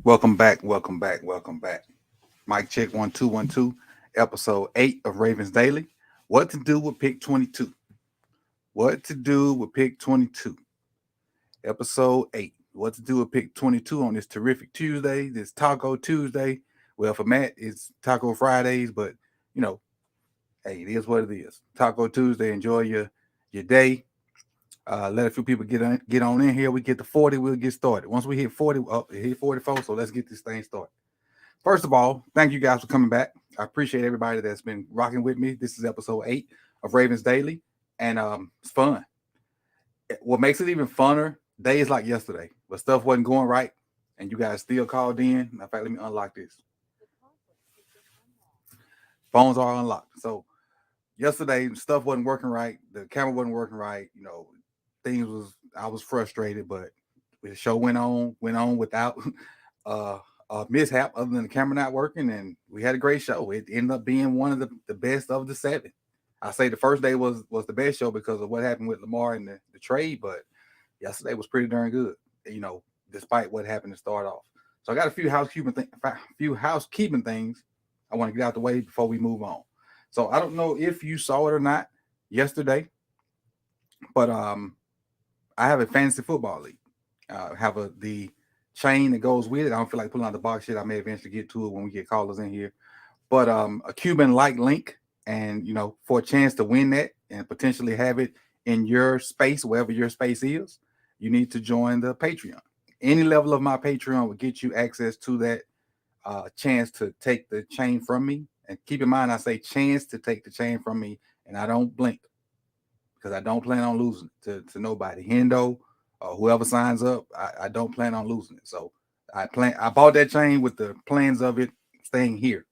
Welcome back. Welcome back. Welcome back. Mic check 1 2 1 2. Episode 8 of Ravens Daily. What to do with pick 22? What to do with pick 22? Episode 8. What to do with pick 22 on this terrific Tuesday, this Taco Tuesday. Well, for Matt, it's Taco Fridays, but you know, hey, it is what it is. Taco Tuesday. Enjoy your day. Let a few people get on in here. We get to 40, we'll get started. Once we hit 40, hit 44. So let's get this thing started. First of all, thank you guys for coming back. I appreciate everybody that's been rocking with me. This is episode 8 of Ravens Daily, and it's fun. What makes it even funner, days like yesterday, but stuff wasn't going right, and you guys still called in. In fact, let me unlock this. Phones are unlocked. So yesterday, stuff wasn't working right. The camera wasn't working right. I was frustrated, but the show went on without a mishap other than the camera not working, and we had a great show. It ended up being one of the best of the 7. I say the first day was the best show because of what happened with Lamar and the trade, but yesterday was pretty darn good, despite what happened to start off. So I got a few housekeeping things I want to get out the way before we move on. So I don't know if you saw it or not yesterday, but I have a fantasy football league. Have the chain that goes with it. I don't feel like pulling out the box shit. I may eventually get to it when we get callers in here. But a Cuban like link, and for a chance to win that and potentially have it in your space, wherever your space is, you need to join the Patreon. Any level of my Patreon will get you access to that chance to take the chain from me. And keep in mind, I say chance to take the chain from me, and I don't blink because I don't plan on losing it to nobody. Hendo or whoever signs up, I don't plan on losing it. So I bought that chain with the plans of it staying here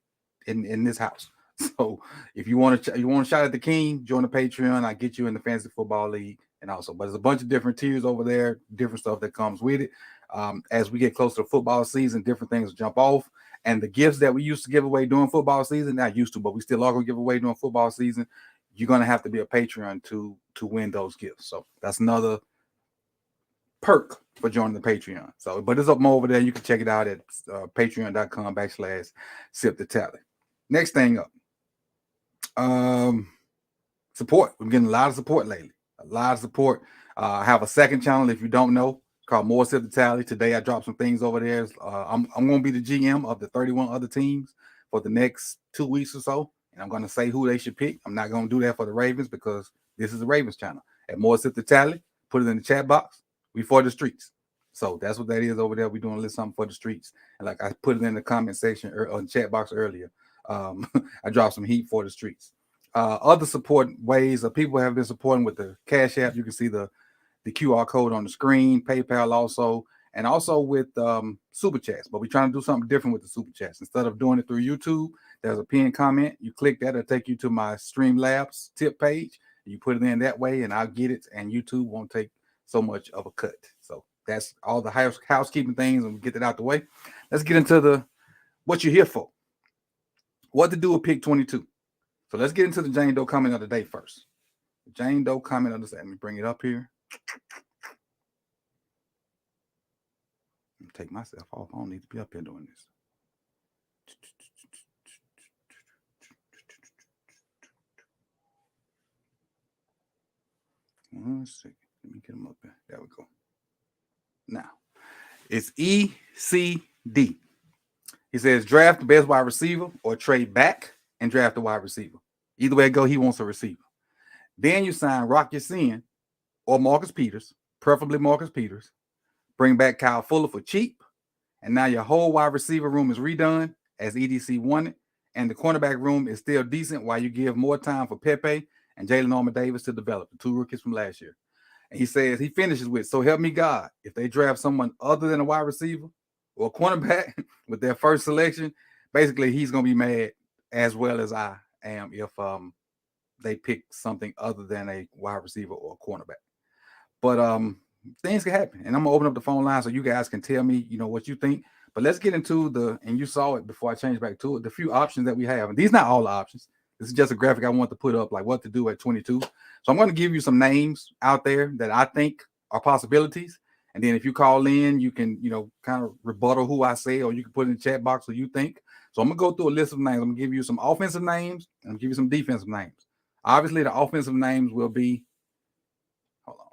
in this house. So if you want a shot at the king, join the Patreon. I get you in the fantasy football league, and also, but there's a bunch of different tiers over there, different stuff that comes with it. As we get closer to football season, different things jump off. And the gifts that we used to give away during football season, not used to, but we still are going to give away during football season. You're going to have to be a Patreon to win those gifts. So that's another perk for joining the Patreon. So, but it's up more over there. You can check it out at patreon.com/sip the tally. Next thing up, support. We're getting a lot of support lately. A lot of support. I have a second channel, if you don't know, called More Sip the Tally. Today I dropped some things over there. I'm going to be the GM of the 31 other teams for the next 2 weeks or so, and I'm going to say who they should pick. I'm not going to do that for the Ravens because this is the Ravens channel. At More Sip the Tally, put it in the chat box. We for the streets. So that's what that is over there. We're doing a little something for the streets. And like I put it in the comment section or the chat box earlier, I dropped some heat for the streets. Other support ways people have been supporting with the Cash App. You can see the QR code on the screen, PayPal also, and also with Super Chats. But we're trying to do something different with the Super Chats. Instead of doing it through YouTube, there's a pinned comment. You click that, it'll take you to my Streamlabs tip page. You put it in that way, and I'll get it, and YouTube won't take so much of a cut. So that's all the housekeeping things, and we get that out the way. Let's get into what you're here for. What to do with pick 22. So let's get into the Jane Doe comment of the day first. The Jane Doe comment of the day. Let me bring it up here. Let me take myself off. I don't need to be up here doing this. One second. Let me get them up there. There we go. Now, it's ECD. He says, draft the best wide receiver or trade back and draft a wide receiver. Either way it go, he wants a receiver. Then you sign Rock Ya-Sin or Marcus Peters, preferably Marcus Peters. Bring back Kyle Fuller for cheap. And now your whole wide receiver room is redone as EDC wanted. And the cornerback room is still decent while you give more time for Pepe and Jalen Armour-Davis to develop, the 2 rookies from last year. And he says, he finishes with, so help me God, if they draft someone other than a wide receiver or a cornerback with their first selection, basically he's going to be mad as well as I am if they pick something other than a wide receiver or a cornerback. But things can happen. And I'm going to open up the phone line so you guys can tell me, what you think. But let's get into and you saw it before I change back to it, the few options that we have. And these are not all the options. This is just a graphic I want to put up, like what to do at 22. So I'm going to give you some names out there that I think are possibilities. And then if you call in, you can, kind of rebuttal who I say, or you can put in the chat box what you think. So I'm gonna go through a list of names. I'm gonna give you some offensive names and I'm gonna give you some defensive names. Obviously, the offensive names will be, hold on.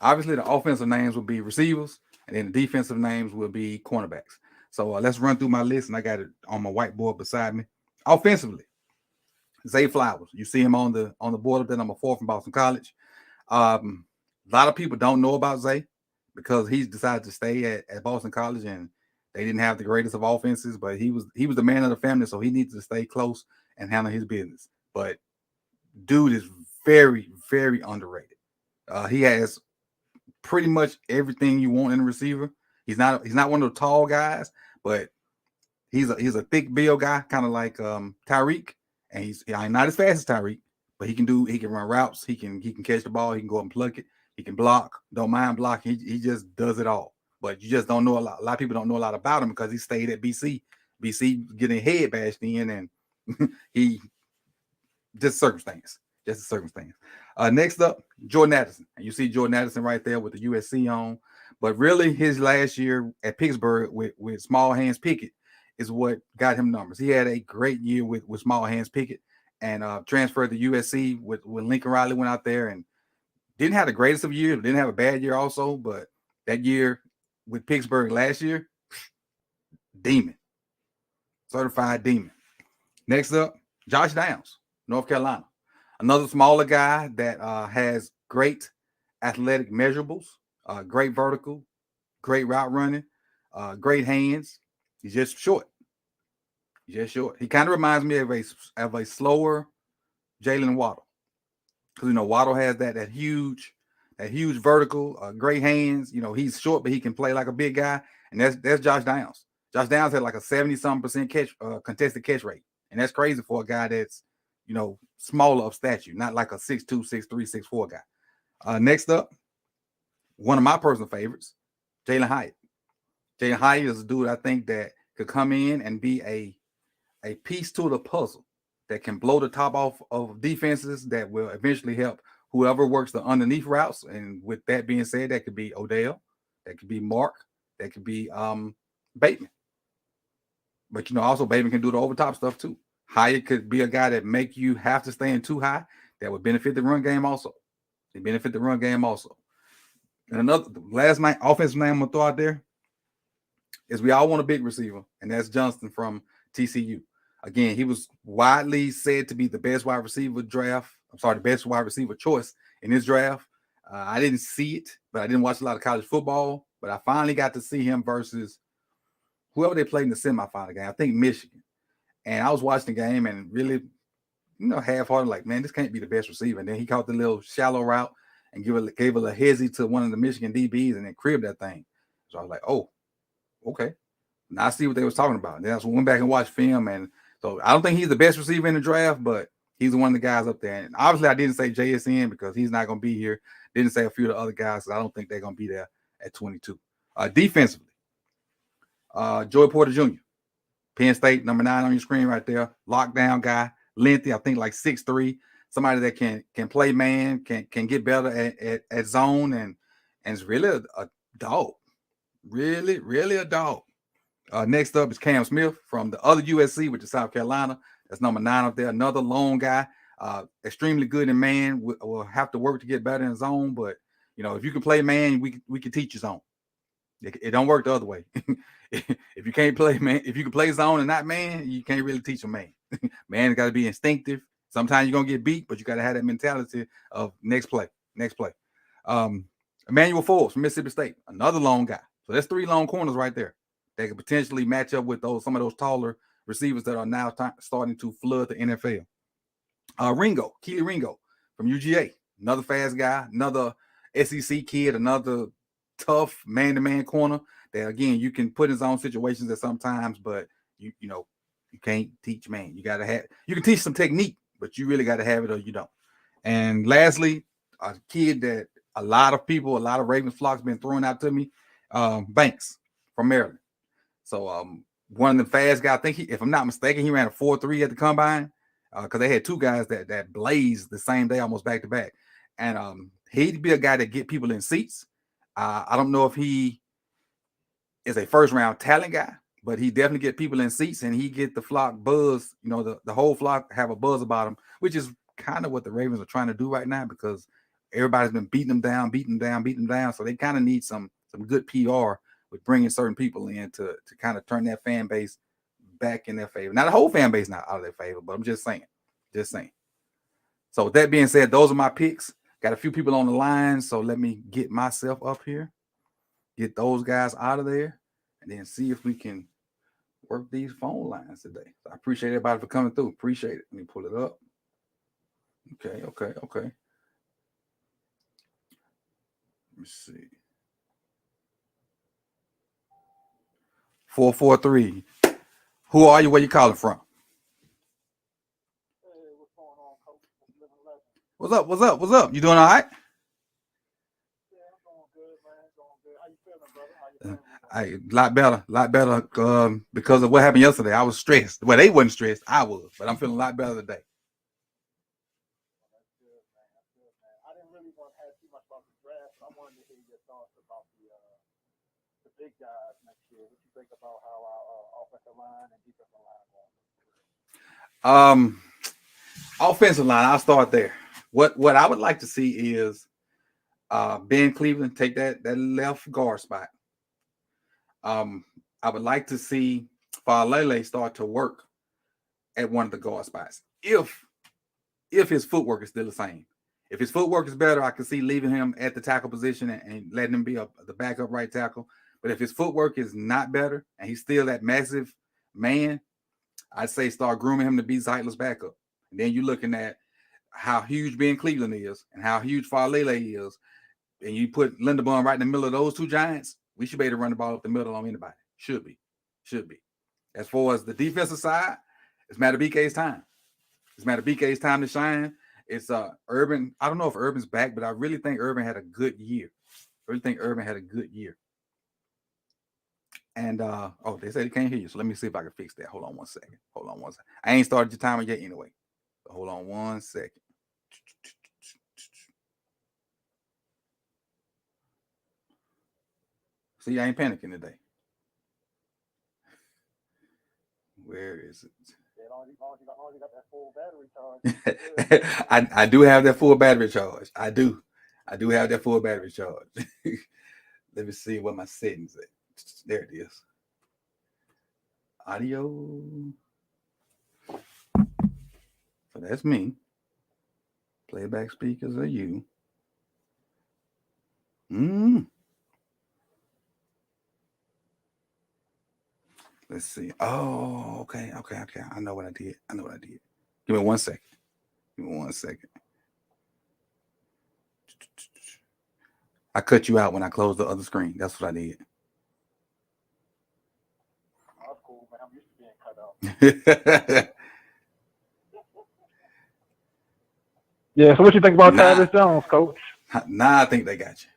Obviously, the offensive names will be receivers, and then the defensive names will be cornerbacks. So let's run through my list, and I got it on my whiteboard beside me. Offensively, Zay Flowers. You see him on the board up there, number 4 from Boston College. A lot of people don't know about Zay because he's decided to stay at Boston College, and they didn't have the greatest of offenses, but he was the man of the family, so he needs to stay close and handle his business. But dude is very, very underrated. He has pretty much everything you want in a receiver. He's not one of the tall guys, but he's a thick build guy, kind of like Tyreek, and he's not as fast as Tyreek, but he can run routes, he can catch the ball, he can go up and pluck it, he can block, don't mind blocking, he just does it all. But you just don't know a lot. A lot of people don't know a lot about him because he stayed at BC. BC getting head bashed in, and he just circumstance. Just a circumstance. Next up, Jordan Addison. And you see Jordan Addison right there with the USC on. But really, his last year at Pittsburgh with Small Hands Pickett is what got him numbers. He had a great year with Small Hands Pickett and transferred to USC with Lincoln Riley went out there and didn't have the greatest of years, didn't have a bad year also. But that year with Pittsburgh last year, demon. Certified demon. Next up, Josh Downs, North Carolina. Another smaller guy that has great athletic measurables, great vertical, great route running, great hands. He's just short. He's just short. He kind of reminds me of a slower Jalen Waddle, because Waddle has that huge vertical, great hands. He's short, but he can play like a big guy, and that's Josh Downs. Josh Downs had like a 70-something% catch contested catch rate, and that's crazy for a guy that's smaller of stature, not like a 6'2", 6'3", 6'4" guy. Next up, one of my personal favorites, Jalen Hyatt. Jalen Hyatt is a dude I think that could come in and be a piece to the puzzle that can blow the top off of defenses that will eventually help whoever works the underneath routes. And with that being said, that could be Odell, that could be Mark, that could be Bateman. But also Bateman can do the overtop stuff too. Hyatt could be a guy that make you have to stay in too high. That would benefit the run game also. And another last night offensive name I'm gonna throw out there is we all want a big receiver, and that's Johnston from TCU. Again, he was widely said to be the best wide receiver choice in this draft. I didn't see it, but I didn't watch a lot of college football. But I finally got to see him versus whoever they played in the semifinal game. I think Michigan. And I was watching the game and really, half-hearted, like, man, this can't be the best receiver. And then he caught the little shallow route and gave a hezzy to one of the Michigan DBs and then cribbed that thing. So I was like, oh, okay. Now I see what they was talking about. And then I went back and watched film. And so I don't think he's the best receiver in the draft, but he's one of the guys up there. And obviously I didn't say JSN because he's not going to be here. Didn't say a few of the other guys because I don't think they're going to be there at 22. Defensively, Joey Porter Jr., Penn State, number 9 on your screen right there. Lockdown guy, lengthy, I think like 6'3". Somebody that can play man, can get better at zone, and is really a dog. Really, really a dog. Next up is Cam Smith from the other USC, which is South Carolina. That's number 9 up there. Another long guy, extremely good in man. Will have to work to get better in zone, but if you can play man, we can teach you zone. It don't work the other way. If you can't play man, if you can play zone and not man, you can't really teach a man. Man got to be instinctive. Sometimes you're gonna get beat, but you got to have that mentality of next play. Emmanuel Forbes from Mississippi State, another long guy. So that's 3 long corners right there that could potentially match up with some of those taller receivers that are now starting to flood the NFL. Keely Ringo from UGA, another fast guy, another SEC kid, another tough man-to-man corner that, again, you can put in zone situations at sometimes, but you can't teach man. You can teach some technique, but you really got to have it or you don't. And lastly, a kid that a lot of Ravens flocks been throwing out to me, Banks from Maryland. So one of the fast guys, I think if I'm not mistaken, he ran a 4.3 at the combine. because they had two guys that blazed the same day, almost back to back, and he'd be a guy that get people in seats. I don't know if he is a first round talent guy, but he definitely get people in seats, and he get the flock buzz. You know, the whole flock have a buzz about him, which is kind of what the Ravens are trying to do right now because everybody's been beating them down, beating them down, beating them down. So they kind of need some good PR with bringing certain people in to kind of turn that fan base back in their favor. Now the whole fan base not out of their favor, but I'm just saying, just saying. So with that being said, those are my picks. Got a few people on the line, so let me get myself up here, get those guys out of there, and then see if we can work these phone lines today. So I appreciate everybody for coming through. Appreciate it. Let me pull it up. Okay. Let me see. 443. Who are you? Where you calling from? Hey, what's going on, Coach? What's up? You doing all right? Yeah, I'm doing good, man. Doing good. How you feeling, brother? How you feeling? A lot better. Because of what happened yesterday. I was stressed. Well, they wasn't stressed. I was, but I'm feeling a lot better today. Well, that's good, man. That's good, man. I didn't really want to ask too much about the draft, but I wanted to hear your thoughts about the big guys next year. What you think about how our offensive line and defensive line going? Offensive line. I'll start there. What I would like to see is Ben Cleveland take that left guard spot. I would like to see Falele start to work at one of the guard spots. If his footwork is still the same. If his footwork is better, I can see leaving him at the tackle position and letting him be the backup right tackle. But if his footwork is not better and he's still that massive man, I'd say start grooming him to be Zeitler's backup. And then you're looking at how huge Ben Cleveland is and how huge Falele is. And you put Linderbaum right in the middle of those two giants, we should be able to run the ball up the middle on anybody. Should be. As far as the defensive side, it's Matabike's time. It's Matabike's time to shine. It's Urban. I don't know if Urban's back, but I really think Urban had a good year. And they said he can't hear you. So let me see if I can fix that. Hold on one second. I ain't started your timer yet anyway. So hold on one second. See, I ain't panicking today. Where is it? Yeah, only got that full battery charge. I do have that full battery charge. I do have that full battery charge. Let me see what my settings at. There it is. Audio. So that's me. Playback speakers are you. Let's see. Oh, okay. I know what I did. Give me 1 second. I cut you out when I closed the other screen. That's what I did. Oh, that's cool, man. I'm used to being cut out. Yeah, so what you think about Travis Jones, Coach? I think they got you.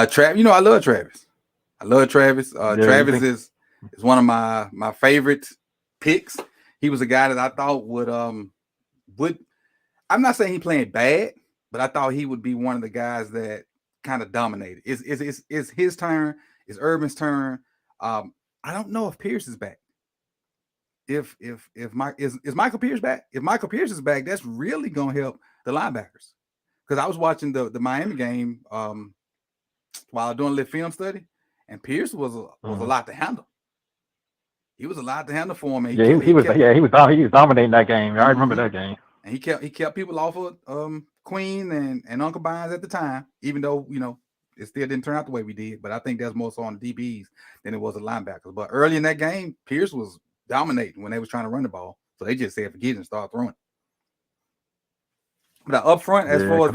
Travis, I love Travis. Travis is one of my favorite picks. He was a guy that I thought would I'm not saying he playing bad, but I thought he would be one of the guys that kind of dominated. It's his turn, it's Urban's turn. I don't know if Pierce is back. If Michael Pierce back? If Michael Pierce is back, that's really gonna help the linebackers. Because I was watching the Miami game while doing a little film study, and Pierce was a lot to handle. He was a lot to handle for him. He was dominating that game. I remember that game. And he kept people off of Queen and Uncle Bynes at the time, even though it still didn't turn out the way we did. But I think that's more so on the DBs than it was the linebackers. But early in that game, Pierce was dominating when they was trying to run the ball. So they just said forget it and start throwing. But up front, as far as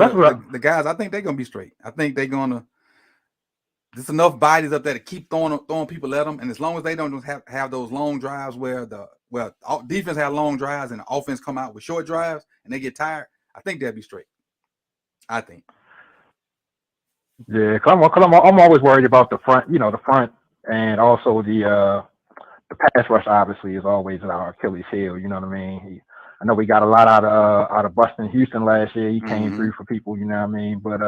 the guys, I think they're gonna be straight. I think they're gonna. There's enough bodies up there to keep throwing people at them, and as long as they don't have those long drives where defense have long drives and the offense come out with short drives and they get tired, I think they'll be straight. I think. Yeah, cause I'm always worried about the front, and also the the pass rush obviously is always our Achilles heel. You know what I mean? I know we got a lot out of Buston Houston last year. He came Mm-hmm. through for people. You know what I mean? But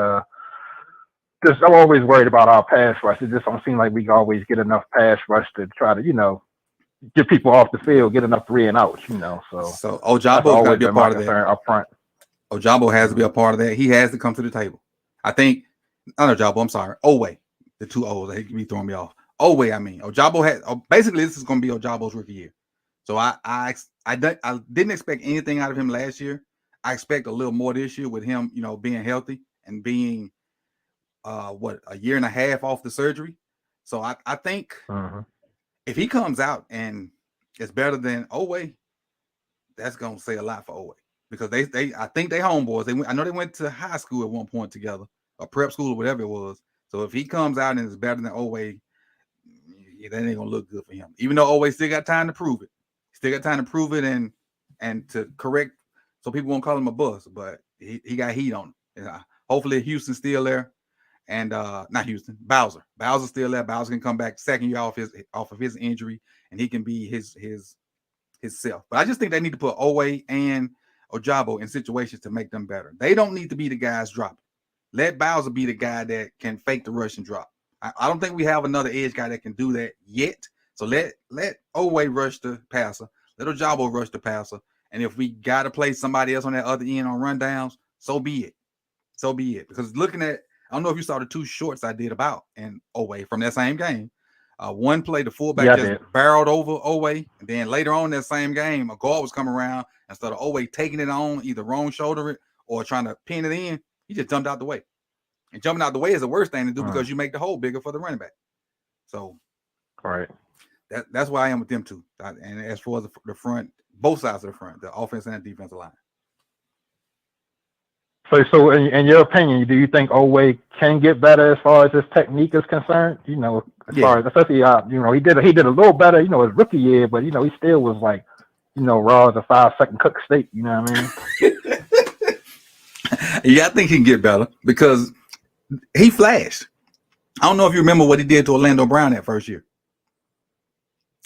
just I'm always worried about our pass rush. It just don't seem like we can always get enough pass rush to try to get people off the Yeah. field, get enough 3 and outs. So So that's Ojabo's got to always be a been my part of that. concern up front. Ojabo has to be a Mm-hmm. part of that. He has to come to the table. I think, not Ojabo, I'm sorry. Oway. The two O's. They be throwing me off. Oway, I mean. Ojabo has, basically, this is going to be Ojabo's rookie year. So I didn't expect anything out of him last year. I expect a little more this year with him, being healthy and being, a year and a half off the surgery. So I think Mm-hmm. if he comes out and it's better than Oway, that's gonna say a lot for Oway because they I think they homeboys. I know they went to high school at one point together, or prep school or whatever it was. So if he comes out and is better than Oway, that ain't gonna look good for him. Even though Oway still got time to prove it, still got time to prove it and to correct, so people won't call him a bust. But he got heat on him. Hopefully Houston's still there, and not Houston, Bowser. Bowser's still there. Bowser can come back second year off of his injury, and he can be himself. But I just think they need to put Oway and Ojabo in situations to make them better. They don't need to be the guys dropping. Let Bowser be the guy that can fake the rush and drop. I don't think we have another edge guy that can do that yet. So let Oway rush the passer. Let Ojabo rush the passer. And if we got to play somebody else on that other end on rundowns, so be it. So be it. Because I don't know if you saw the two shorts I did about and Oway from that same game. One play, the fullback Yeah, I just did. barreled over Oway, and then later on in that same game, a guard was coming around instead of Oway taking it on, either wrong shoulder it or trying to pin it in. He just jumped out the way, and jumping out the way is the worst thing to do because you make the hole bigger for the running back. So Right. that's why I am with them two. And as far as the front, both sides of the front, the offense and the defensive line. So in your opinion, do you think Oway can get better as far as his technique is concerned? As Yeah. far as especially he did a little better, his rookie year, but he still was like, raw as a 5-second cook steak. You know what I mean? Yeah, I think he can get better because he flashed. I don't know if you remember what he did to Orlando Brown that first year.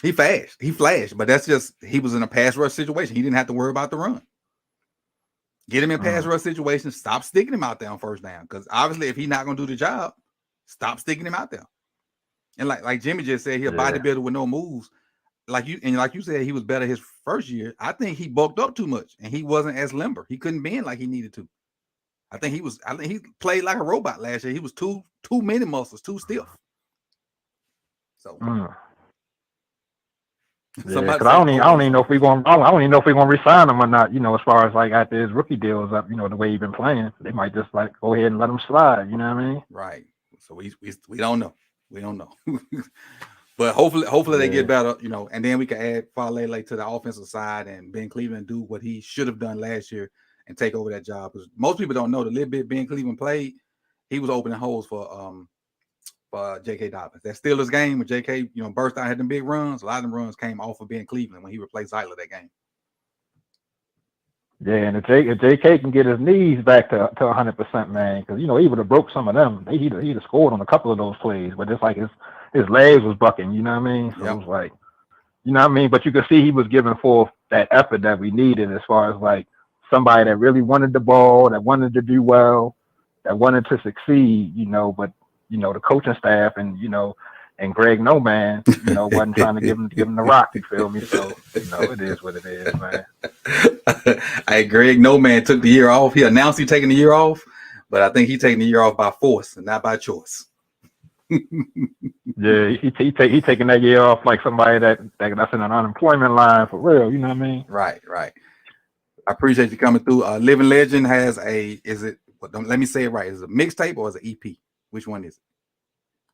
He flashed, but that's just he was in a pass rush situation. He didn't have to worry about the run. Get him in pass rush situations. Stop sticking him out there on first down because obviously, if he's not going to do the job, stop sticking him out there. And like Jimmy just said, he's a bodybuilder with no moves. Like you said, he was better his first year. I think he bulked up too much and he wasn't as limber. He couldn't bend like he needed to. I think he played like a robot last year. He was too many muscles, too stiff. So Yeah, because I don't even know if I don't even know if we're gonna resign him or not. As far as like after his rookie deal is up, the way he's been playing, they might just like go ahead and let him slide. You know what I mean? Right. So we don't know. We don't know. But hopefully they get better, and then we can add Fale to the offensive side and Ben Cleveland do what he should have done last year and take over that job. Because most people don't know the little bit Ben Cleveland played, he was opening holes for J.K. Dobbins. That Steelers game when J.K. burst out, had them big runs. A lot of them runs came off of Ben Cleveland when he replaced Zeitler that game. Yeah, and if J.K. can get his knees back to 100%, man, because he would have broke some of them. He'd have scored on a couple of those plays, but it's like his legs was bucking. You know what I mean? So it was like, you know what I mean. But you could see he was giving forth that effort that we needed as far as like somebody that really wanted the ball, that wanted to do well, that wanted to succeed. But the coaching staff and Greg No Man, wasn't trying to give him the rock. You feel me? So it is what it is, man. Hey, Greg No Man took the year off. He announced he's taking the year off, but I think he's taking the year off by force and not by choice. Yeah, he taking that year off like somebody that's in an unemployment line for real. You know what I mean? Right. I appreciate you coming through. Living Legend has let me say it right. Is it a mixtape or is it an EP? Which one is it?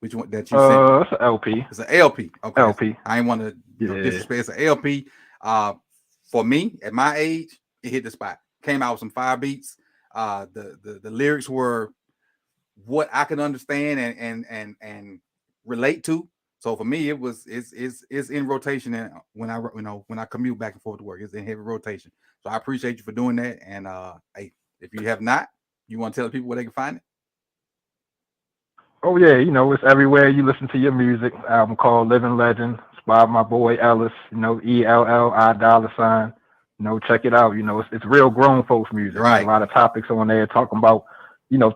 Which one that you sent? It's an LP. It's an LP. Okay. LP. I ain't want to disrespect. It's an LP. For me, at my age, it hit the spot. Came out with some fire beats. The lyrics were what I could understand and relate to. So for me, it's in rotation. And when I commute back and forth to work, it's in heavy rotation. So I appreciate you for doing that. And hey, if you have not, you want to tell people where they can find it? Oh yeah, it's everywhere you listen to your music. Album called Living Legend. by my boy Ellis, ELLI $. Check it out. It's real grown folks music. Right. A lot of topics on there talking about,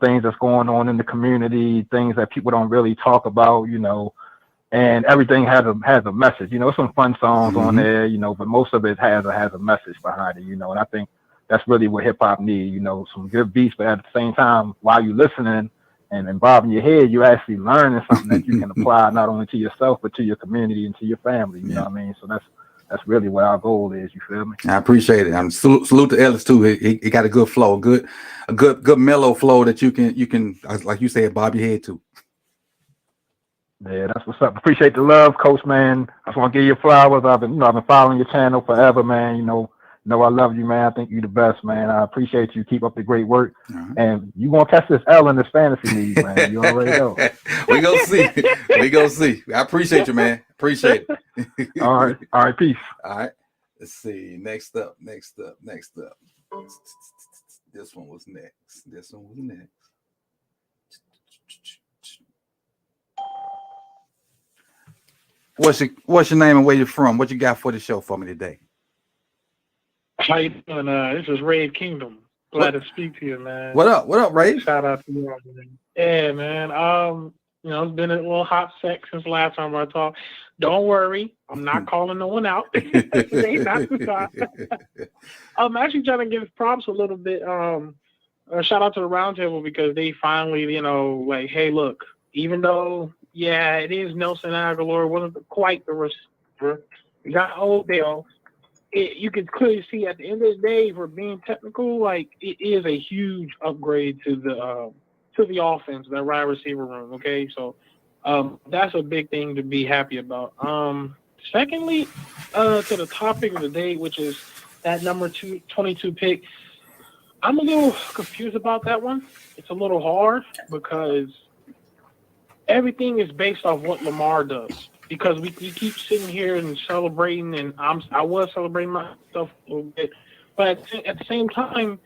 things that's going on in the community, things that people don't really talk about, and everything has a message. Some fun songs on there, but most of it has a message behind it, and I think that's really what hip hop needs, some good beats, but at the same time, while you're listening and bobbing your head, you're actually learning something that you can apply not only to yourself but to your community and to your family. You know what I mean? So that's really what our goal is. You feel me? I appreciate it. I'm salute to Ellis too. He got a good flow, a good mellow flow that you can like you said, bob your head to. Yeah, that's what's up. Appreciate the love, Coach, man. I just want to give you flowers. I've been following your channel forever, man. I love you, man. I think you're the best, man. I appreciate you. Keep up the great work. And you gonna catch this L in this fantasy league, man. You already know. We gonna see. We gonna see. I appreciate you, man. Appreciate it. All right, peace. All right. Let's see. Next up. This one was next. What's your name and where you're from? What you got for the show for me today? How you doing? This is Rave Kingdom. Glad to speak to you, man. What up, Ray? Shout out to you, man. Yeah, man. It's been a little hot sec since last time I talked. Don't worry, I'm not calling no one out. Today, not the time. I'm actually trying to give props a little bit. Shout out to the roundtable because they finally, hey, look, even though, yeah, it is Nelson Aguilar, it wasn't quite the receiver. We got Odell. You can clearly see at the end of the day, for being technical, like it is a huge upgrade to the offense, that wide receiver room. Okay, so that's a big thing to be happy about. Secondly, to the topic of the day, which is that number 22 pick, I'm a little confused about that one. It's a little hard because everything is based off what Lamar does. Because we keep sitting here and celebrating, and I was celebrating myself a little bit, but at the same time,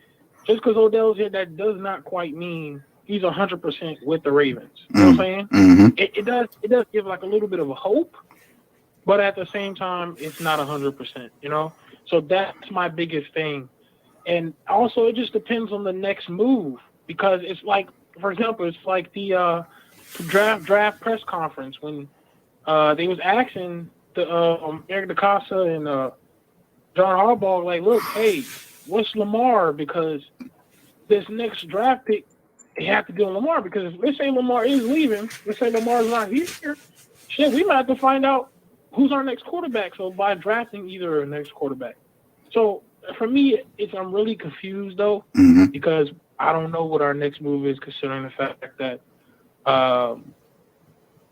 just because Odell's here, that does not quite mean he's 100% with the Ravens. You know what I'm saying? Mm-hmm. It does give like a little bit of a hope, but at the same time, it's not 100%. So that's my biggest thing, and also it just depends on the next move because it's like, for example, it's like the draft press conference when. They was asking the Eric DeCosta and John Harbaugh, like, look, hey, what's Lamar? Because this next draft pick, they have to do Lamar because let's say Lamar is leaving, let's say Lamar's not here, shit, we might have to find out who's our next quarterback. So by drafting either a next quarterback. So for me, I'm really confused though because I don't know what our next move is considering the fact that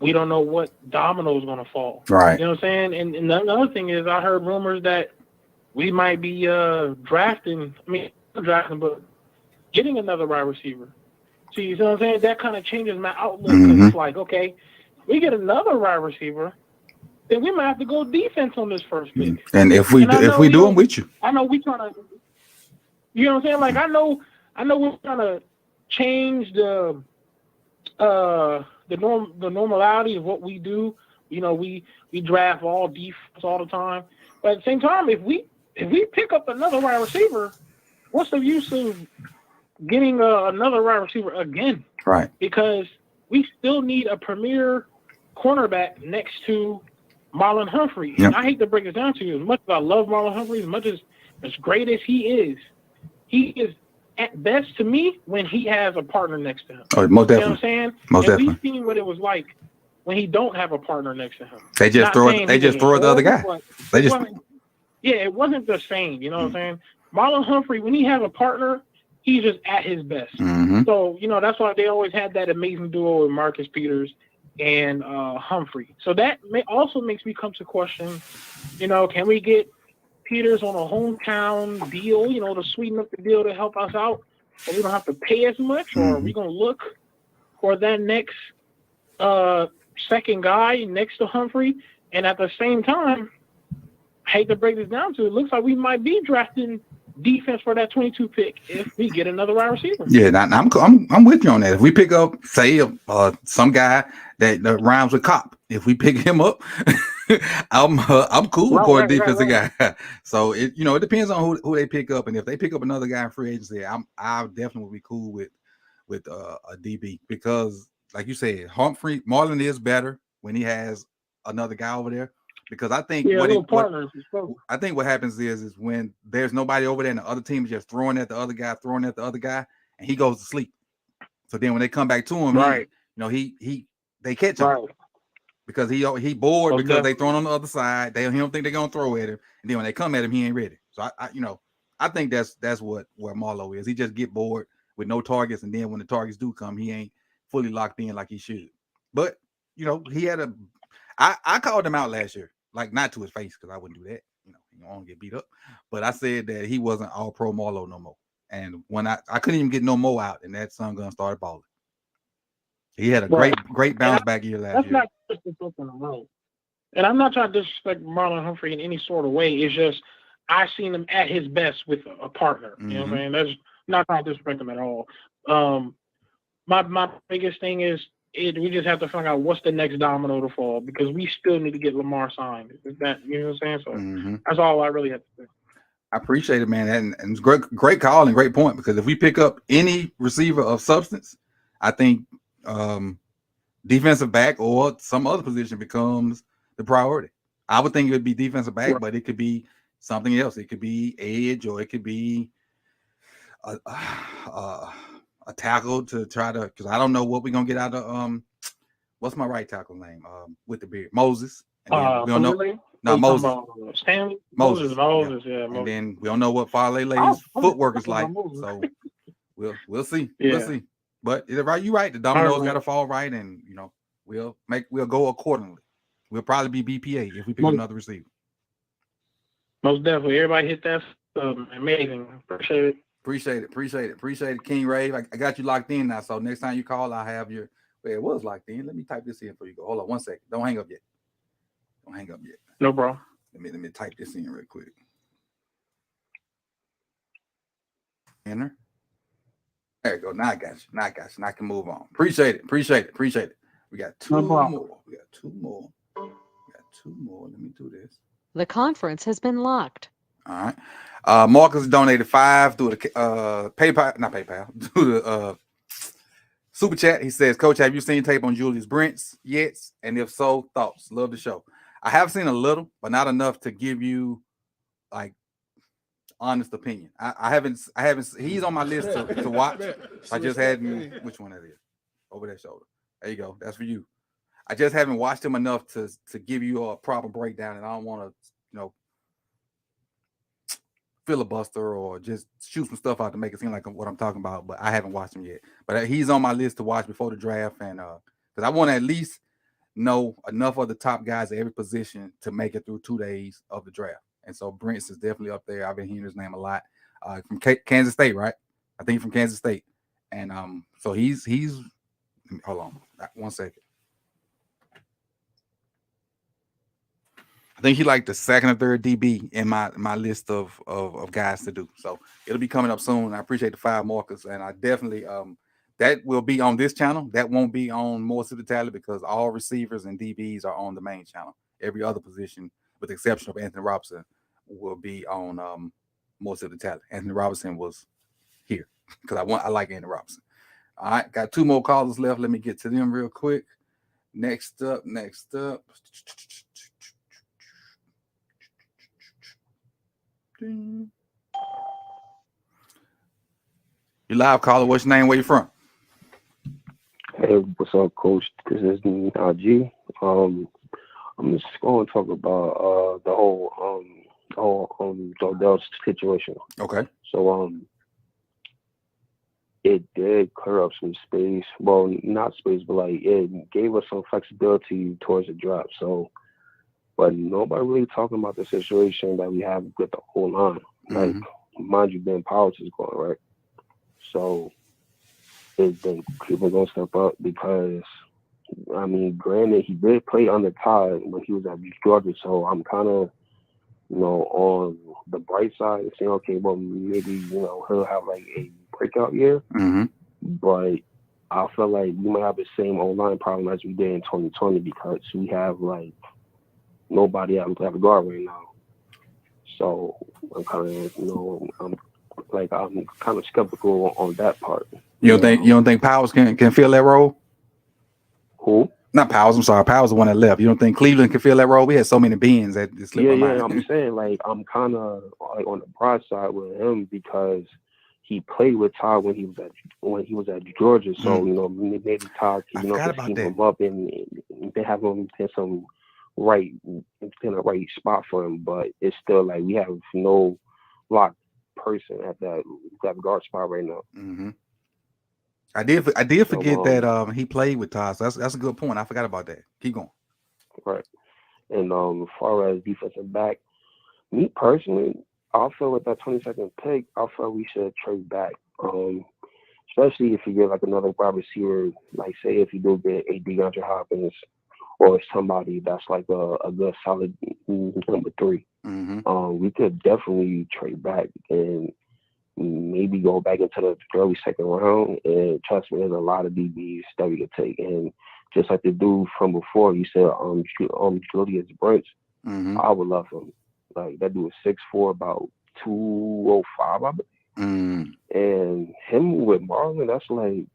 we don't know what domino is going to fall. Right. You know what I'm saying? And another thing is I heard rumors that we might be not drafting, but getting another wide receiver. So you know what I'm saying? That kind of changes my outlook. It's like, okay, we get another wide receiver, then we might have to go defense on this first pick. And if we do them with you. I know we trying to, you know what I'm saying? Like I know we're trying to change the normality of what we do. We draft all defense all the time. But at the same time, if we pick up another wide receiver, what's the use of getting another wide receiver again? Right. Because we still need a premier cornerback next to Marlon Humphrey. Yep. And I hate to break it down to you. As much as I love Marlon Humphrey, as much as great as he is at best to me when he has a partner next to him. Oh, most definitely. You know what I'm saying? Most definitely. We've seen what it was like when he don't have a partner next to him. They just throw the other guy. It wasn't the same. You know what I'm saying? Marlon Humphrey, when he has a partner, he's just at his best. So, that's why they always had that amazing duo with Marcus Peters and Humphrey. So that also makes me come to question, can we get Peters on a hometown deal, to sweeten up the deal to help us out, so we don't have to pay as much, or are we going to look for that next second guy next to Humphrey? And at the same time, I hate to break this down to, it looks like we might be drafting defense for that 22 pick if we get another wide receiver. Yeah, I'm with you on that. If we pick up, say, some guy that rhymes with cop, if we pick him up, I'm cool with going Right. defensive guy. So it depends on who they pick up, and if they pick up another guy in free agency, I definitely will be cool with a DB because, like you said, Marlon is better when he has another guy over there. Because I think Yeah, little partners. what happens is when there's nobody over there and the other team is just throwing at the other guy, and he goes to sleep. So then when they come back to him, Right. they catch him. Right. Because he bored Most because they definitely. throwing on the other side. He don't think they're gonna throw at him, and then when they come at him, he ain't ready. So I think that's where Marlo is. He just get bored with no targets, and then when the targets do come, he ain't fully locked in like he should. But he had I called him out last year, like not to his face because I wouldn't do that. You don't want to get beat up. But I said that he wasn't all pro Marlo no more. And when I couldn't even get no more out, and that son gun started balling. He had a great bounce back year last year. That's not disrespecting the role. And I'm not trying to disrespect Marlon Humphrey in any sort of way. It's just I seen him at his best with a partner. You know what I mean? That's not trying to disrespect him at all. My biggest thing is we just have to find out what's the next domino to fall because we still need to get Lamar signed. Is that you know what I'm saying? So that's all I really have to say. I appreciate it, man. And it's great call and great point because if we pick up any receiver of substance, I think defensive back or some other position becomes the priority. I would think it would be defensive back, but it could be something else. It could be edge, or it could be a tackle to try to, because I don't know what we're gonna get out of what's my right tackle name with the beard, Moses. And then we don't know. No, Moses. Stanley? Moses. Yeah. And then we don't know what Farley's footwork is like. So we'll see. Yeah. We'll see. But you're right. The dominoes got to fall right, and we'll go accordingly. We'll probably be BPA if we pick another receiver. Most definitely. Everybody hit that amazing. Appreciate it, King Ray. I got you locked in now. So next time you call, I'll have your. Well, it was locked in. Let me type this in for you. Go. Hold on 1 second. Don't hang up yet. No problem. Let me type this in real quick. Enter. There you go. Now I got you. Now I can move on. Appreciate it. We got two more. Let me do this. The conference has been locked. All right. Marcus donated $5 through the PayPal, through the super chat. He says, Coach, have you seen tape on Julius Brents? Yes. And if so, thoughts. Love the show. I have seen a little, but not enough to give you like honest opinion. I haven't. He's on my list to watch. I just hadn't. Which one that is? Over that shoulder. There you go. That's for you. I just haven't watched him enough to give you a proper breakdown, and I don't want to, filibuster or just shoot some stuff out to make it seem like what I'm talking about. But I haven't watched him yet. But he's on my list to watch before the draft, and because I want to at least know enough of the top guys at every position to make it through 2 days of the draft. And so Brents is definitely up there. I've been hearing his name a lot. From Kansas State, right? I think from Kansas State. And so he's hold on 1 second. I think he like the second or third DB in my list of guys to do. So it'll be coming up soon. I appreciate the 5 markers, and I definitely that will be on this channel. That won't be on More to the Tally because all receivers and DBs are on the main channel. Every other position, with the exception of Anthony Robinson, will be on More to the Tally. Anthony Robinson was here because I like Anthony Robinson. All right, got 2 more callers left. Let me get to them real quick. Next up. You live, caller. What's your name? Where you from? Hey, what's up, Coach? This is G. I'm just going to talk about the whole Odell situation. Okay. So it did clear up some space. Well, not space, but like it gave us some flexibility towards the draft. So, but nobody really talking about the situation that we have with the whole line. Like, mind you, Ben Powers is going, right? So it's been people gonna step up because I mean, granted, he did play under Todd when he was at Georgia, so I'm kind of, on the bright side and saying, okay, well, maybe, he'll have like a breakout year. But I feel like we might have the same O-line problem as we did in 2020 because we have like nobody at left guard right now. So I'm kind of, I'm kind of skeptical on that part. You don't think Powers can fill that role? Who? Not Powers. I'm sorry, Powers the one that left. You don't think Cleveland can fill that role? We had so many beings that it slipped my mind. I'm saying like I'm kind of like on the broad side with him because he played with Todd when he was at Georgia. So maybe Todd can team him up and they have him in some in a right spot for him. But it's still like we have no locked person at that guard spot right now. Mm-hmm. I did forget that he played with Todd. So that's a good point. I forgot about that. Keep going. Right. And as far as defensive back, me personally, I feel with that 22nd pick, I feel we should trade back. Especially if you get like another wide receiver, like say if you do get a DeAndre Hopkins or somebody that's like a good solid number 3. Mm-hmm. We could definitely trade back and maybe go back into the early second round. And trust me, there's a lot of DBs that we could take. And just like the dude from before, you said Julius Brents, mm-hmm. I would love him. Like that dude is 6'4", about 205, I believe. Mm. And him with Marlon, that's like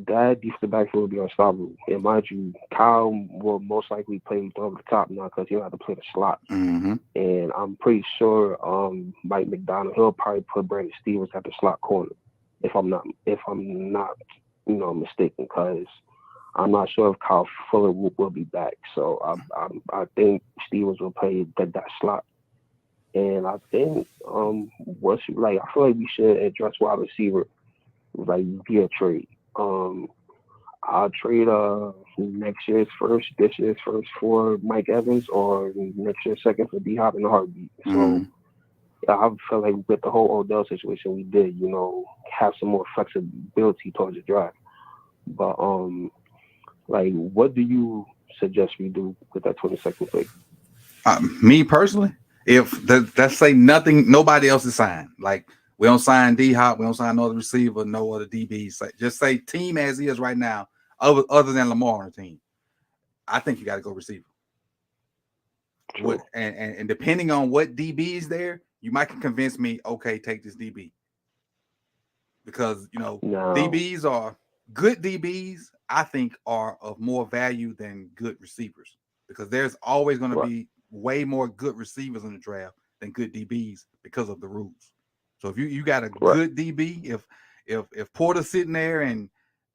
that defensive backfield will be unstoppable. And mind you, Kyle will most likely play over the top now because he'll have to play the slot. Mm-hmm. And I'm pretty sure Mike McDonald, he'll probably put Brandon Stevens at the slot corner, if I'm not mistaken, because I'm not sure if Kyle Fuller will be back. So I think Stevens will play that slot. And I think I feel like we should address wide receiver like via trade. I'll trade next year's first, this year's first for Mike Evans, or next year's second for D-Hop in a heartbeat. So I feel like with the whole Odell situation, we did, have some more flexibility towards the draft. But what do you suggest we do with that 22nd pick? Me personally, if let's say nobody else is signed, like we don't sign D-Hop, we don't sign no other receiver, no other DBs. Just say team as is right now, other than Lamar on the team. I think you got to go receiver. And depending on what DB is there, you might convince me, okay, take this DB. Because, DBs are good DBs, I think, are of more value than good receivers. Because there's always going to be way more good receivers in the draft than good DBs because of the rules. So if you got a good DB, if Porter's sitting there and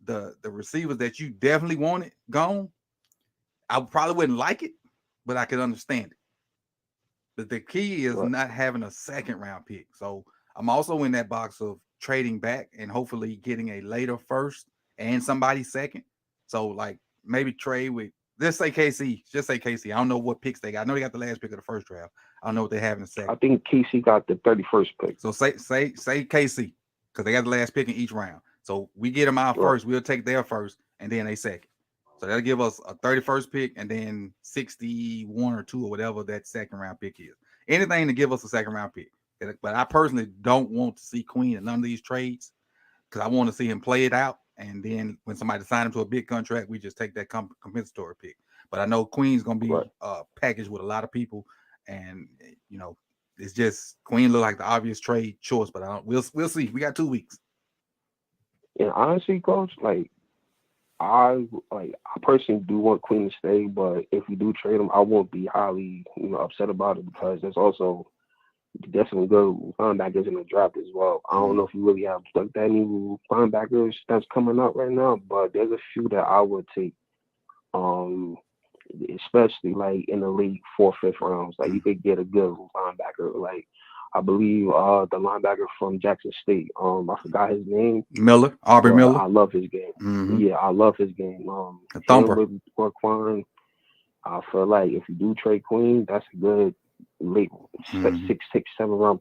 the receivers that you definitely wanted gone, I probably wouldn't like it, but I could understand it. But the key is not having a second round pick. So I'm also in that box of trading back and hopefully getting a later first and somebody second. So like maybe trade with, let's say KC. Just say KC. I don't know what picks they got. I know they got the last pick of the first draft. I don't know what they have in the second. I think KC got the 31st pick. So say KC, because they got the last pick in each round. So we get them out first. We'll take their first and then they second. So that'll give us a 31st pick and then 61 or 2 or whatever that second round pick is. Anything to give us a second round pick. But I personally don't want to see Queen in none of these trades because I want to see him play it out. And then when somebody signs him to a big contract, we just take that compensatory pick. But I know Queen's going to be packaged with a lot of people. And, it's just Queen look like the obvious trade choice. But we'll see. We got 2 weeks. And honestly, Coach, I personally do want Queen to stay, but if we do trade him, I won't be highly, upset about it because there's some good linebackers in the draft as well. I don't know if you really have that many linebackers that's coming up right now, but there's a few that I would take, especially like in the late 4th, 5th rounds. Like you could get a good linebacker. Like I believe the linebacker from Jackson State. I forgot his name. Aubrey Miller. I love his game. Mm-hmm. Yeah, I love his game. A thumper. With Quan, I feel like if you do trade Queen, that's a good late 6, 7 round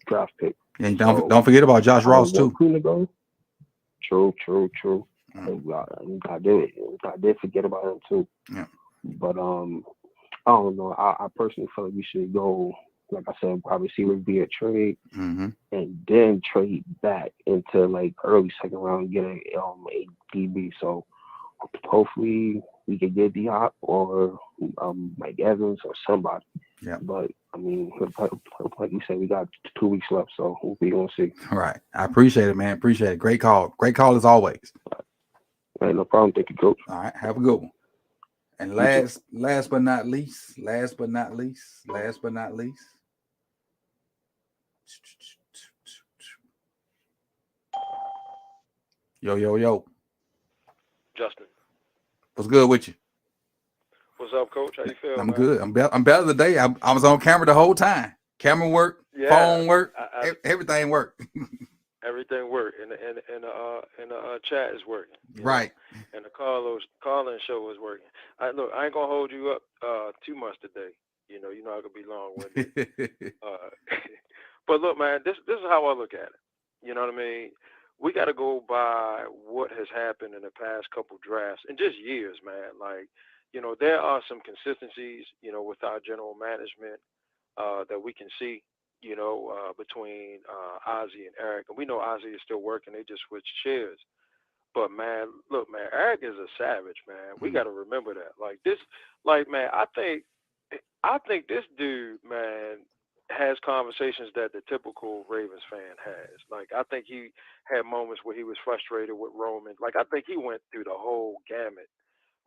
draft pick. And don't forget about Josh Ross too. Queen to go. True. I did forget about him too. Yeah. But I don't know. I personally feel like we should go, like I said, wide receiver via trade, and then trade back into like early second round, get a DB. So hopefully we could get D-Hop or Mike Evans or somebody. Yeah. But I mean, like you said, we got 2 weeks left, so we gonna see. All right. I appreciate it, man. Appreciate it. Great call. Great call as always. Hey, no problem. Thank you, Coach. All right. Have a good one. And last but not least. Yo. Justin. What's good with you? What's up, Coach? How you feel, I'm man? good. I'm better today. I was on camera the whole time. Camera work, phone work, everything worked. Everything worked, and the chat is working. Right. And the call-in show is working. Look, I ain't gonna hold you up too much today. You know I could be long-winded. But look, man, this is how I look at it. You know what I mean? We got to go by what has happened in the past couple drafts and just years, man. Like, there are some consistencies, with our general management that we can see, between Ozzie and Eric. And we know Ozzie is still working. They just switched chairs. But, man, look, man, Eric is a savage, man. We got to remember that. Man, I think this dude, man, has conversations that the typical Ravens fan has. Like, I think he had moments where he was frustrated with Roman. Like, I think he went through the whole gamut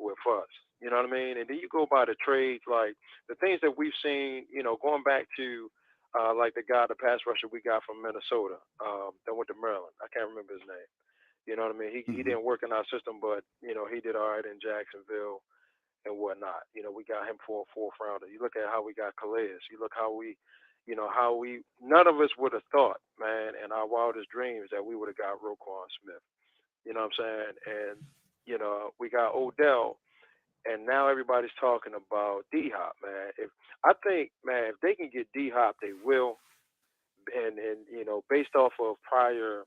with us. You know what I mean? And then you go by the trades, like the things that we've seen, going back to like the pass rusher we got from Minnesota, that went to Maryland. I can't remember his name. You know what I mean? He didn't work in our system, but, he did all right in Jacksonville and whatnot. We got him for a fourth rounder. You look at how we got Calais. You look how we none of us would have thought, man, in our wildest dreams that we would have got Roquan Smith. You know what I'm saying? And, we got Odell, and now everybody's talking about D-Hop, man. If they can get D-Hop, they will. And based off of prior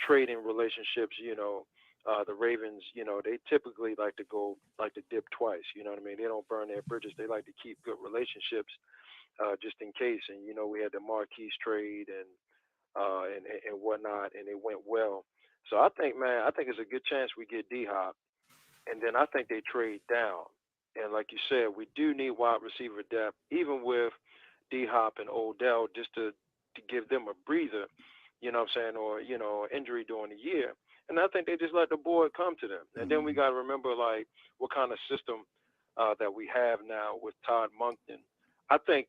trading relationships, the Ravens, they typically like to dip twice. You know what I mean? They don't burn their bridges. They like to keep good relationships just in case. And we had the Marquise trade and whatnot, and it went well. So I think it's a good chance we get D-Hop, and then I think they trade down. And like you said, we do need wide receiver depth, even with D-Hop and Odell, just to give them a breather, you know what I'm saying, or, injury during the year. And I think they just let the board come to them. And then we got to remember, like, what kind of system that we have now with Todd Monken. I think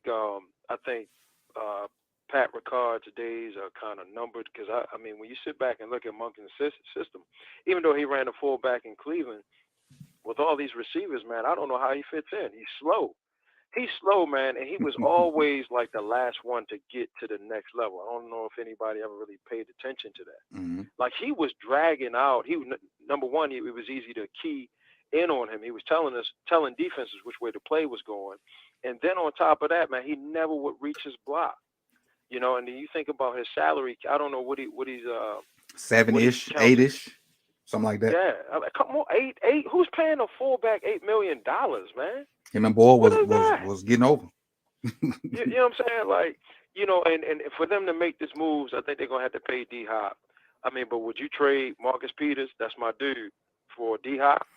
Pat Ricard's days are kind of numbered because, I mean, when you sit back and look at Monken's system, even though he ran a fullback in Cleveland, with all these receivers, man, I don't know how he fits in. He's slow. He's slow, man, and he was always like the last one to get to the next level. I don't know if anybody ever really paid attention to that. Mm-hmm. Like, he was dragging out. Number one, it was easy to key in on him. He was telling defenses which way the play was going. And then on top of that, man, he never would reach his block. And then you think about his salary. I don't know what he's 7-ish, 8-ish, something like that. Yeah, come on, eight. Who's paying a fullback $8 million, man? Him and boy was getting over. you know what I'm saying? Like, and for them to make this moves, I think they're gonna have to pay D-Hop. I mean, but would you trade Marcus Peters? That's my dude for D-Hop.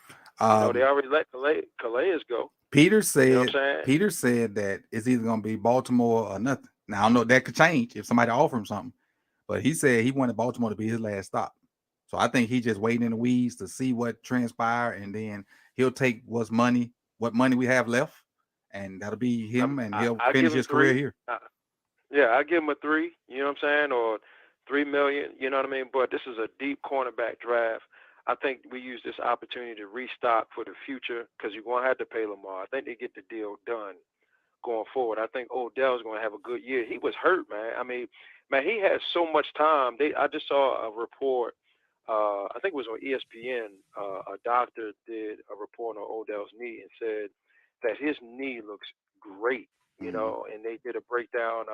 They already let Calais go. Peter said that it's either gonna be Baltimore or nothing. Now I don't know, that could change if somebody offer him something, but he said he wanted Baltimore to be his last stop. So I think he's just waiting in the weeds to see what transpire, and then he'll take what money we have left, and that'll be him, and he'll finish his career here. I give him a 3. You know what I'm saying, or $3 million. You know what I mean. But this is a deep cornerback draft. I think we use this opportunity to restock for the future because you're gonna have to pay Lamar. I think they get the deal done going forward. I think Odell's going to have a good year. He was hurt, man. I mean, man, he had so much time. I just saw a report. I think it was on ESPN. A doctor did a report on Odell's knee and said that his knee looks great, and they did a breakdown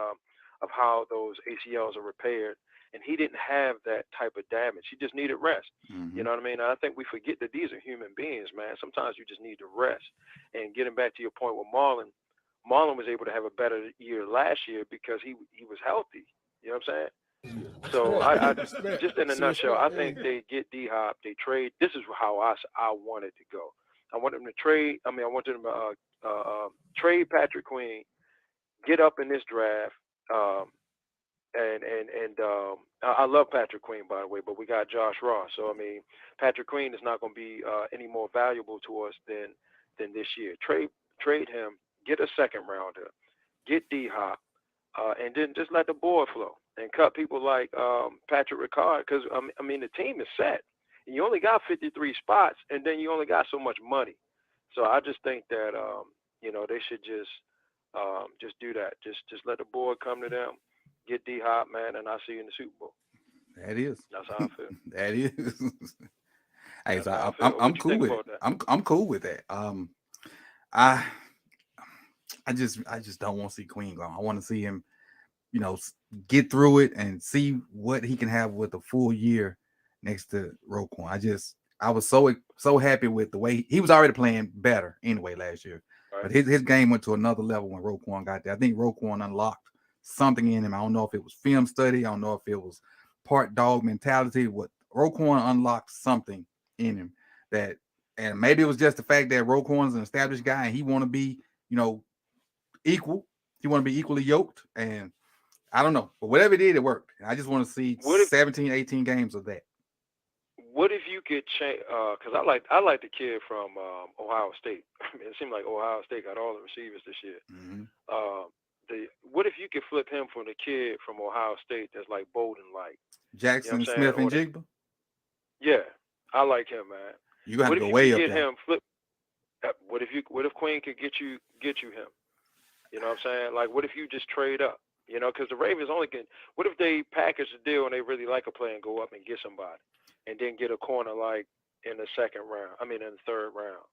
of how those ACLs are repaired. And he didn't have that type of damage. He just needed rest. Mm-hmm. You know what I mean? I think we forget that these are human beings, man. Sometimes you just need to rest. And getting back to your point with Marlon was able to have a better year last year because he was healthy. You know what I'm saying? So I just in a nutshell, I think they get D-Hop, they trade. This is how I want it to go. I want them to trade. I mean, I want them to trade Patrick Queen, get up in this draft. Um, I love Patrick Queen, by the way, but we got Josh Ross. So I mean, Patrick Queen is not going to be any more valuable to us than this year. Trade him, get a second rounder, get D Hop, and then just let the board flow and cut people like Patrick Ricard, because I mean the team is set. You only got 53 spots, and then you only got so much money. So I just think that they should just do that. Just let the board come to them. Get D Hop, man, and I'll see you in the Super Bowl. That is. That's how I feel. That is. Hey, That's so how I feel. I'm What you cool think with about it. that? I'm cool with that. I I just don't want to see Queen gone. I want to see him, get through it and see what he can have with a full year next to Roquan. I was so happy with the way he was already playing better anyway last year, Right. but his game went to another level when Roquan got there. I think Roquan unlocked something in him. I don't know if it was film study. I don't know if it was part dog mentality. What Roquan unlocked something in him that, and maybe it was just the fact that Roquan's an established guy and he want to be, equal. He want to be equally yoked, and I don't know, but whatever it did, it worked. I just want to see What if 17, 18 games of that. what if you could change? Because I like the kid from Ohio State. I mean, it seemed like Ohio State got all the receivers this year. Mm-hmm. What if you could flip him from the kid from Ohio State that's like Bolden like? You know Jackson what I'm saying? Smith and Jigba. Yeah, I like him, man. You gonna have What to if go you could way up get there. him flip? What if Queen could get you him? You know what I'm saying? Like, what if you just trade up? Because the Ravens only can. What if they package the deal and they really like a player and go up and get somebody, and then get a corner like in the second round? I mean, in the third round.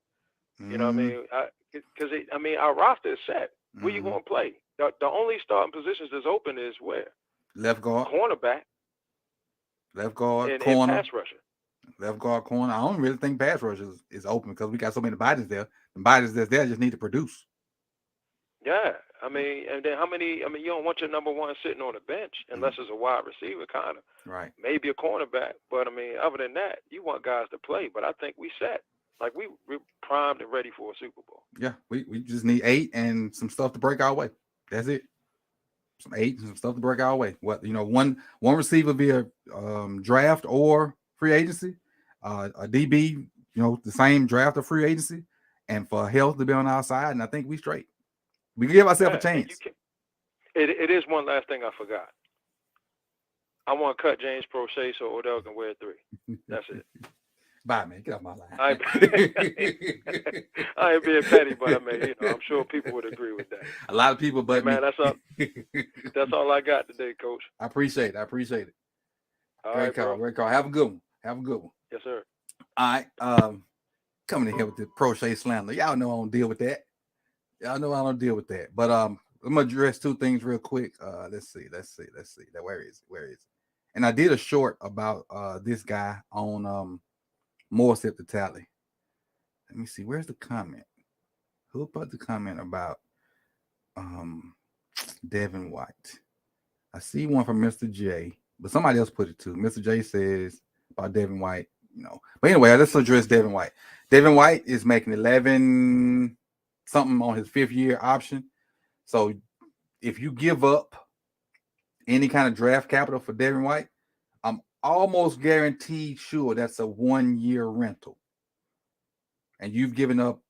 You know what I Mm-hmm. mean? Because our roster is set. Where you Mm-hmm. going to play? The only starting positions that's open is where Left guard, cornerback and corner, pass rusher. left guard, corner. I don't really think pass rush is open because we got so many bodies there. The bodies that's there just need to produce. Yeah, I mean, and then how many? I mean, you don't want your number one sitting on the bench unless it's a wide receiver, kind of. Right. Maybe a cornerback, but I mean, other than that, you want guys to play. But I think we set. Like we're primed and ready for a Super Bowl. Yeah, we just need 8 and some stuff to break our way. That's it. Some 8 and some stuff to break our way. What one receiver via draft or free agency, a DB, the same draft or free agency, and for health to be on our side, and I think we straight. We can give ourselves a Yeah, and you chance. can. It is one last thing I forgot. I want to cut James Prochet so Odell can wear 3. That's it. Bye, man. Get off my line. I ain't being petty, but I mean, I'm sure people would agree with that. A lot of people, but Hey, man, me. that's all I got today, Coach. I appreciate it. All Great right, call. bro. Great call. Have a good one. Yes, sir. All right. Coming in here with the crochet slander. Y'all know I don't deal with that. But I'm gonna address 2 things real quick. Let's see. That where is it? And I did a short about this guy on Morissette the Tally. Let me see. Where's the comment? Who put the comment about Devin White? I see one from Mr. J, but somebody else put it too. Mr. J says about Devin White, But anyway, let's address Devin White. Devin White is making 11 something on his 5th year option. So if you give up any kind of draft capital for Devin White, I'm almost guaranteed sure that's a 1-year rental. And you've given up,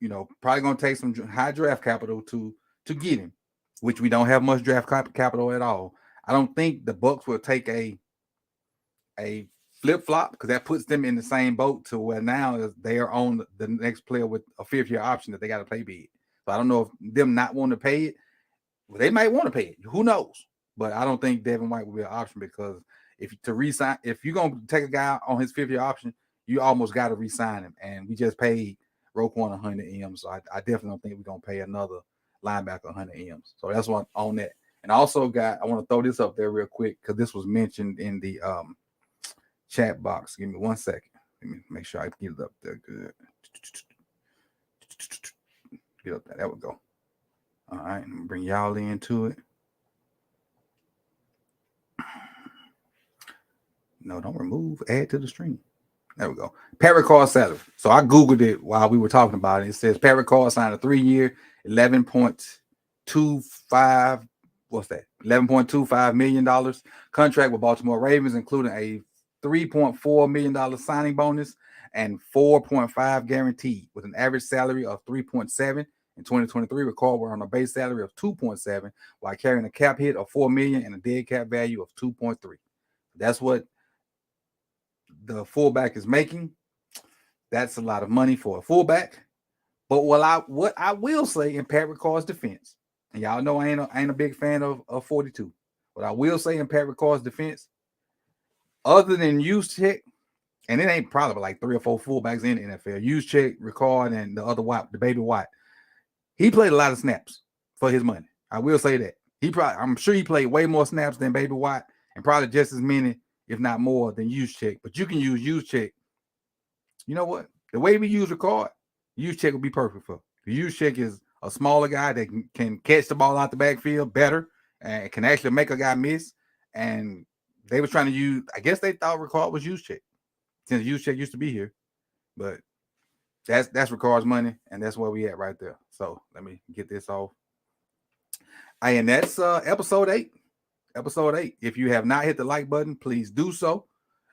probably going to take some high draft capital to get him, which we don't have much draft capital at all. I don't think the Bucks will take a flip flop because that puts them in the same boat to where now they are on the next player with a 5th year option that they got to pay big. So I don't know if them not wanting to pay it, well, they might want to pay it. Who knows? But I don't think Devin White will be an option because if you're going to take a guy on his 5th year option, you almost got to re-sign him. And we just paid Roquan 100 M's. So I definitely don't think we're going to pay another linebacker 100 M's. So that's what on that. And I also I want to throw this up there real quick because this was mentioned in the chat box. Give me 1 second. Let me make sure I get it up there good. Get up there. There we go. All right. I'm bring y'all into it. No, don't remove. Add to the stream. There we go. Pat Ricard's salary. So I Googled it while we were talking about it. It says Pat Ricard signed a 3-year, 11.25. What's that? $11.25 million contract with Baltimore Ravens, including a $3.4 million signing bonus and 4.5 guaranteed, with an average salary of 3.7. In 2023, Ricard were on a base salary of 2.7, while carrying a cap hit of 4 million and a dead cap value of 2.3. That's what the fullback is making. That's a lot of money for a fullback. But what I will say in Pat Ricard's defense, and y'all know I ain't a big fan of 42. What I will say in Pat Ricard's defense, other than Juszczyk, and it ain't probably like 3 or 4 fullbacks in the NFL, Juszczyk, Ricard, and the other White, the baby White, he played a lot of snaps for his money. I will say that. I'm sure he played way more snaps than Baby White, and probably just as many, if not more, than Juszczyk. But you can use Juszczyk. You know what? The way we use Ricard, Juszczyk will be perfect for. Juszczyk is a smaller guy that can catch the ball out the backfield better and can actually make a guy miss. And they were trying to use, I guess they thought Ricard was Juszczyk, since Juszczyk used to be here. But that's Ricard's money, and that's where we at right there. So let me get this off. And that's episode 8. Episode 8. If you have not hit the like button, please do so.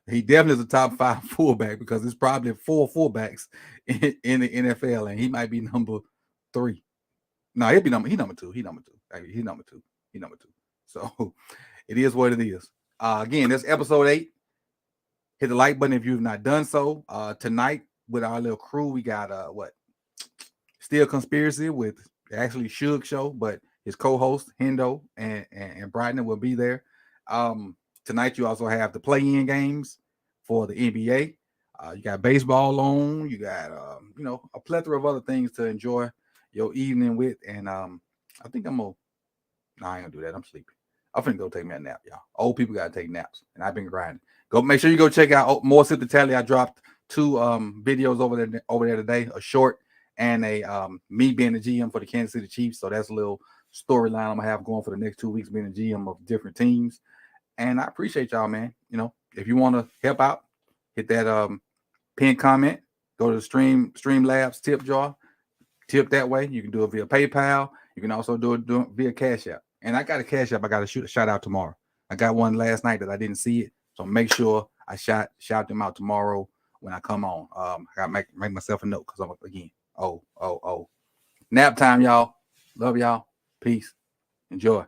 He definitely is a top 5 fullback because there's probably 4 fullbacks in the NFL, and he might be number 3. No, he'll be number 2. He's number 2. He's number 2. He's number 2. So it is what it is. Again, that's episode 8. Hit the like button if you've not done so. Tonight with our little crew, we got Still Conspiracy with actually Suge Show, but his co-host Hendo and Brighton will be there. Tonight you also have the play-in games for the NBA. You got baseball on. You got a plethora of other things to enjoy your evening with. And I think I'm gonna. No, I ain't gonna do that. I'm sleepy. I'm finna go take me a nap, y'all. Old people gotta take naps, and I've been grinding. Go make sure you go check out more Sip the Tally. I dropped 2 videos over there today, a short and a me being the GM for the Kansas City Chiefs. So that's a little storyline I'm gonna have going for the next 2 weeks, being the GM of different teams. And I appreciate y'all, man. If you want to help out, hit that pin comment, go to the Streamlabs tip jar, tip that way. You can do it via PayPal. You can also do it via Cash App. And I got a Cash App I got to shoot a shout out tomorrow. I got one last night that I didn't see it. So make sure I shout them out tomorrow when I come on. I got to make myself a note because I'm, again, nap time, y'all. Love y'all. Peace. Enjoy.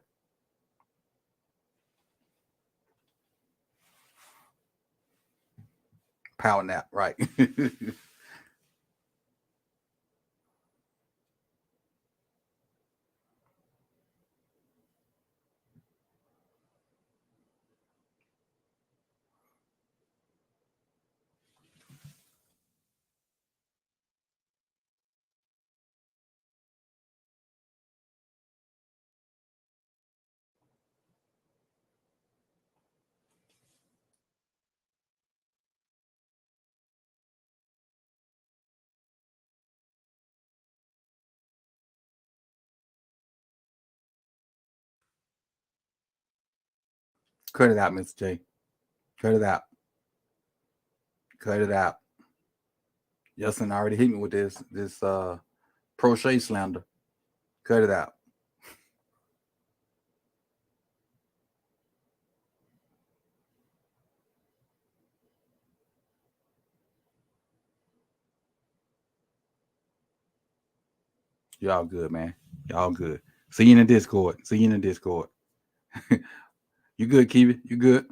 Power nap, right? Cut it out, Mr. J. Cut it out. Cut it out. Justin already hit me with this crochet slander. Cut it out. Y'all good, man. Y'all good. See you in the Discord. You good, Kiwi? You good?